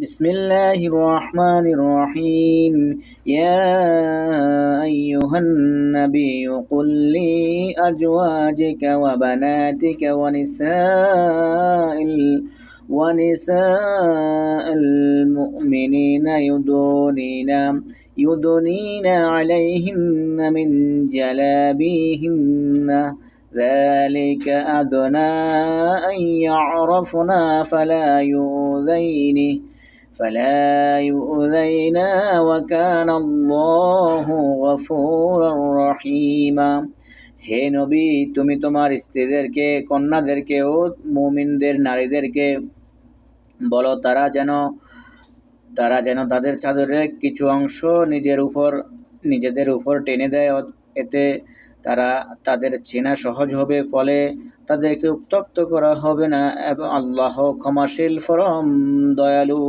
بسم الله الرحمن الرحيم. يا أيها النبي قل لأزواجك وبناتك ونساء المؤمنين يدنين عليهن من جلابيهن ذلك أدنى أن يعرفنا فلا يؤذين وكان الله غفورا رحيما। হে নবী, তুমি তোমার স্ত্রীদেরকে, কন্যাদেরকে ও মুমিনদের নারীদেরকে বলো তারা যেন তাদের চাদরের কিছু অংশ নিজেদের উপর টেনে দেয়, এতে তাদের চেনা সহজ হবে, ফলে তাদেরকে উত্ত্যক্ত করা হবে না, এবং আল্লাহ ক্ষমাশীল পরম দয়ালু।